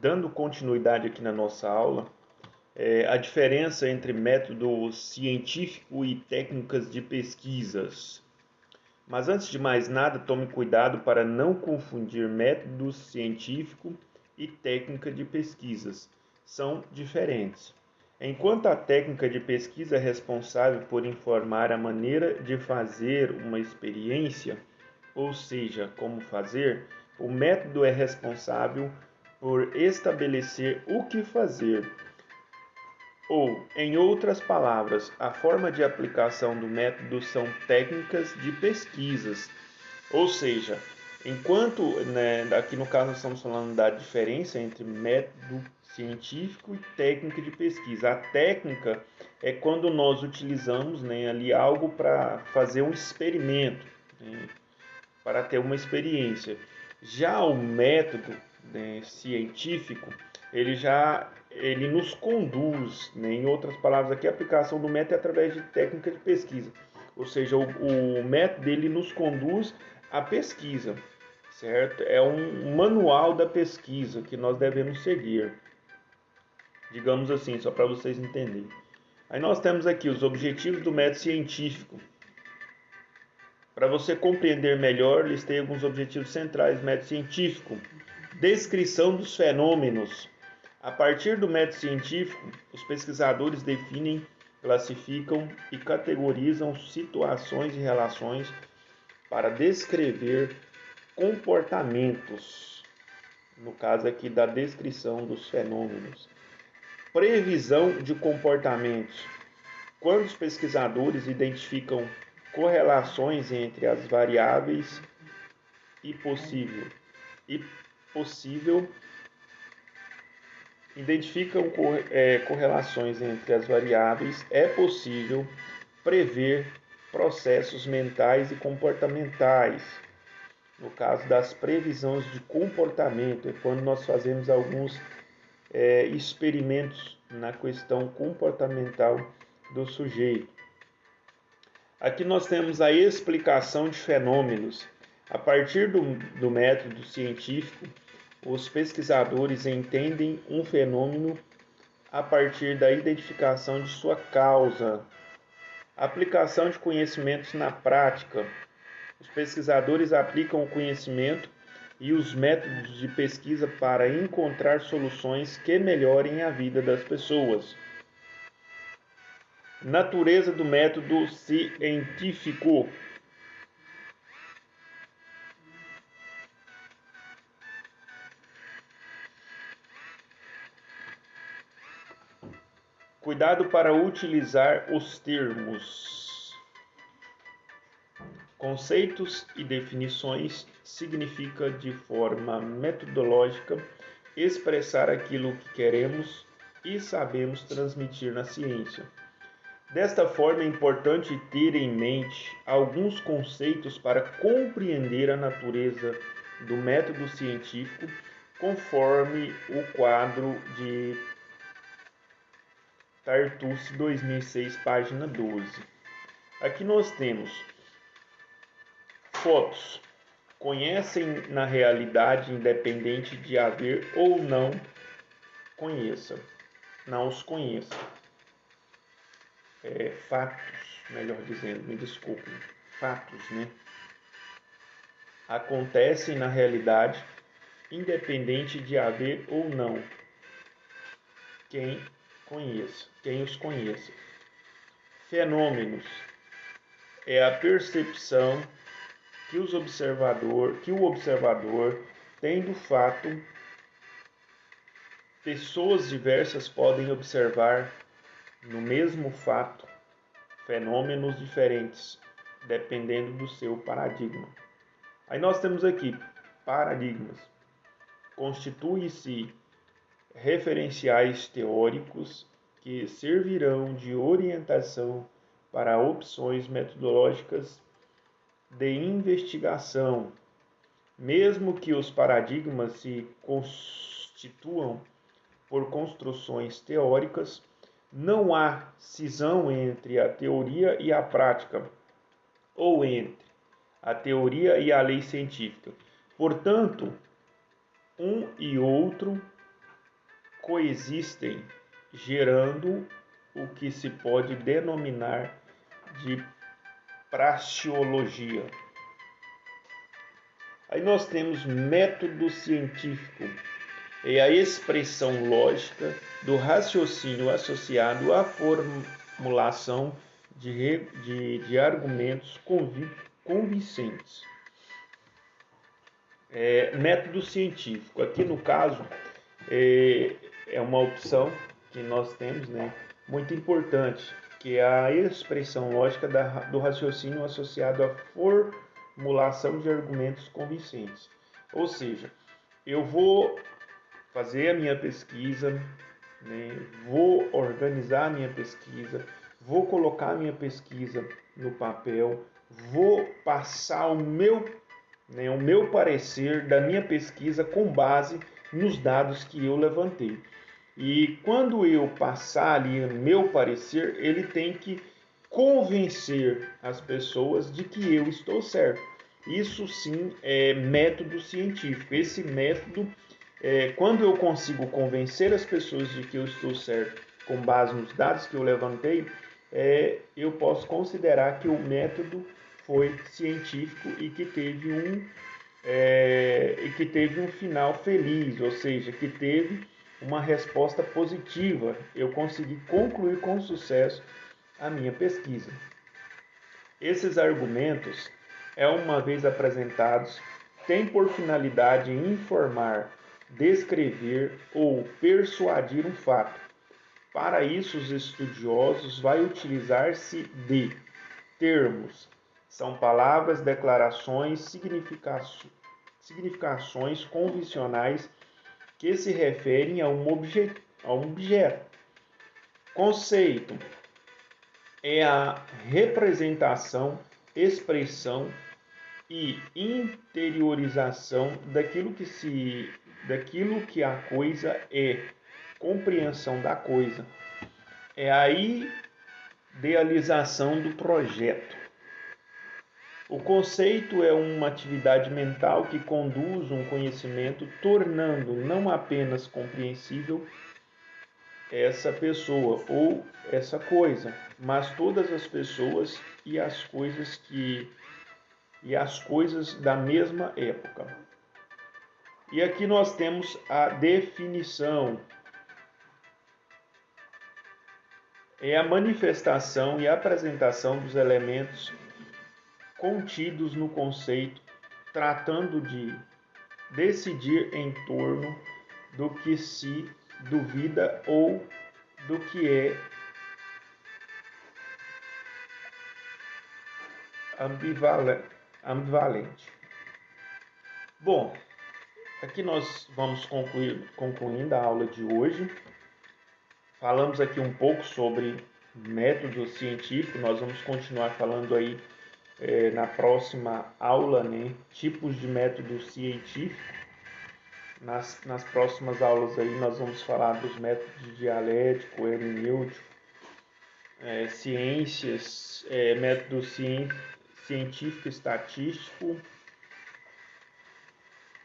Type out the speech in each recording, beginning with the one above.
dando continuidade aqui na nossa aula, a diferença entre método científico e técnicas de pesquisas. Mas antes de mais nada, tome cuidado para não confundir método científico e técnica de pesquisas. São diferentes. Enquanto a técnica de pesquisa é responsável por informar a maneira de fazer uma experiência, ou seja, como fazer, o método é responsável por estabelecer o que fazer. Ou, em outras palavras, a forma de aplicação do método são técnicas de pesquisas. Ou seja, enquanto, aqui no caso nós estamos falando da diferença entre método científico e técnica de pesquisa. A técnica é quando nós utilizamos, ali algo para fazer um experimento, para ter uma experiência. Já o método, científico, ele nos conduz, em outras palavras aqui, a aplicação do método é através de técnica de pesquisa. Ou seja, o método ele nos conduz à pesquisa, certo? É um manual da pesquisa que nós devemos seguir. Digamos assim, só para vocês entenderem. Aí nós temos aqui os objetivos do método científico. Para você compreender melhor, listei alguns objetivos centrais do método científico. Descrição dos fenômenos. A partir do método científico, os pesquisadores definem, classificam e categorizam situações e relações para descrever comportamentos. No caso aqui da descrição dos fenômenos. Previsão de comportamentos. Quando os pesquisadores identificam correlações entre as variáveis e possível identificam correlações entre as variáveis, é possível prever processos mentais e comportamentais. No caso das previsões de comportamento, é quando nós fazemos alguns experimentos na questão comportamental do sujeito. Aqui nós temos a explicação de fenômenos. A partir do método científico, os pesquisadores entendem um fenômeno a partir da identificação de sua causa. Aplicação de conhecimentos na prática. Os pesquisadores aplicam o conhecimento e os métodos de pesquisa para encontrar soluções que melhorem a vida das pessoas. Natureza do método científico. Cuidado para utilizar os termos. Conceitos e definições significa de forma metodológica expressar aquilo que queremos e sabemos transmitir na ciência. Desta forma, é importante ter em mente alguns conceitos para compreender a natureza do método científico, conforme o quadro de Tartucci 2006, página 12. Aqui nós temos fotos. Conhecem na realidade, independente de haver ou não os conheça. Fatos, melhor dizendo, me desculpem, fatos, acontecem na realidade, independente de haver ou não quem os conheça. Fenômenos é a percepção que o observador tem do fato. Pessoas diversas podem observar no mesmo fato fenômenos diferentes, dependendo do seu paradigma. Aí nós temos aqui paradigmas. Constitui-se referenciais teóricos que servirão de orientação para opções metodológicas de investigação. Mesmo que os paradigmas se constituam por construções teóricas, não há cisão entre a teoria e a prática, ou entre a teoria e a lei científica. Portanto, um e outro coexistem, gerando o que se pode denominar de praxeologia. Aí nós temos método científico, é a expressão lógica do raciocínio associado à formulação de argumentos convincentes. Método científico, aqui no caso, é uma opção que nós temos, né, muito importante, que é a expressão lógica do raciocínio associado à formulação de argumentos convincentes. Ou seja, eu vou fazer a minha pesquisa, né, vou organizar a minha pesquisa, vou colocar a minha pesquisa no papel, vou passar o meu parecer da minha pesquisa com base nos dados que eu levantei. E quando eu passar ali o meu parecer, ele tem que convencer as pessoas de que eu estou certo. Isso sim é método científico. Esse método, quando eu consigo convencer as pessoas de que eu estou certo com base nos dados que eu levantei, eu posso considerar que o método foi científico e que teve um final feliz, ou seja, que teve uma resposta positiva. Eu consegui concluir com sucesso a minha pesquisa. Esses argumentos, uma vez apresentados, têm por finalidade informar, descrever ou persuadir um fato. Para isso, os estudiosos vão utilizar-se de termos. São palavras, declarações, significações convencionais que se referem a um objeto. Conceito é a representação, expressão e interiorização daquilo que a coisa é, compreensão da coisa. É a idealização do projeto. O conceito é uma atividade mental que conduz um conhecimento, tornando não apenas compreensível essa pessoa ou essa coisa, mas todas as pessoas e as coisas da mesma época. E aqui nós temos a definição. É a manifestação e a apresentação dos elementos contidos no conceito, tratando de decidir em torno do que se duvida ou do que é ambivalente. Bom, aqui nós vamos concluindo a aula de hoje. Falamos aqui um pouco sobre método científico. Nós vamos continuar falando aí na próxima aula, né, tipos de método científico. Nas próximas aulas aí nós vamos falar dos métodos dialético, hermenêutico, ciências, método científico estatístico.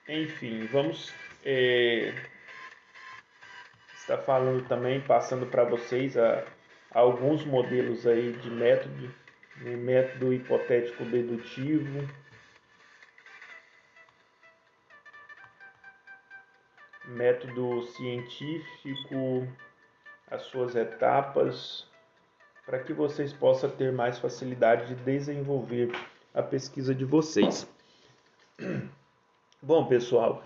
Enfim, vamos estar falando também, passando para vocês alguns modelos aí de método hipotético dedutivo, método científico, as suas etapas, para que vocês possam ter mais facilidade de desenvolver a pesquisa de vocês. Bom, pessoal,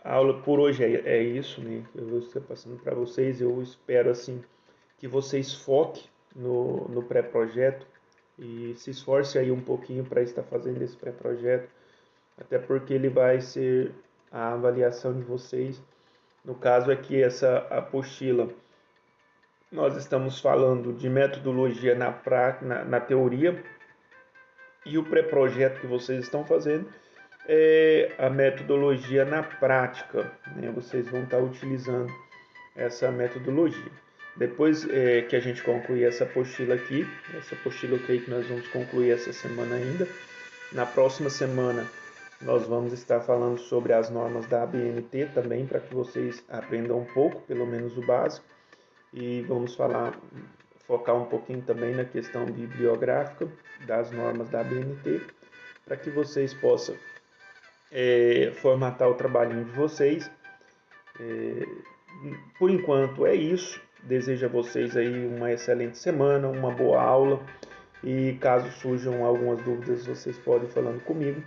a aula por hoje é isso, né? Eu vou estar passando para vocês. Eu espero assim que vocês foquem no pré-projeto e se esforcem aí um pouquinho para estar fazendo esse pré-projeto, até porque ele vai ser a avaliação de vocês. No caso aqui, essa apostila, nós estamos falando de metodologia na teoria, e o pré-projeto que vocês estão fazendo é a metodologia na prática, né? Vocês vão estar utilizando essa metodologia. Depois que a gente concluir essa apostila aqui, essa apostila eu creio que nós vamos concluir essa semana ainda. Na próxima semana nós vamos estar falando sobre as normas da ABNT também, para que vocês aprendam um pouco, pelo menos o básico. E vamos focar um pouquinho também na questão bibliográfica das normas da ABNT, para que vocês possam formatar o trabalhinho de vocês. Por enquanto é isso. Desejo a vocês aí uma excelente semana, uma boa aula. E caso surjam algumas dúvidas, vocês podem ir falando comigo.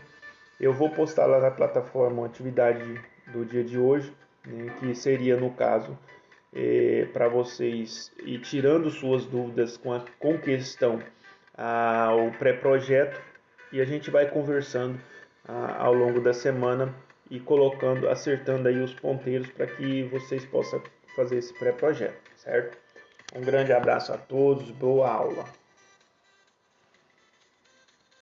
Eu vou postar lá na plataforma uma atividade do dia de hoje, né, que seria, no caso, para vocês ir tirando suas dúvidas com questão ao pré-projeto, e a gente vai conversando ao longo da semana e colocando, acertando aí os ponteiros para que vocês possam fazer esse pré-projeto, certo? Um grande abraço a todos, boa aula!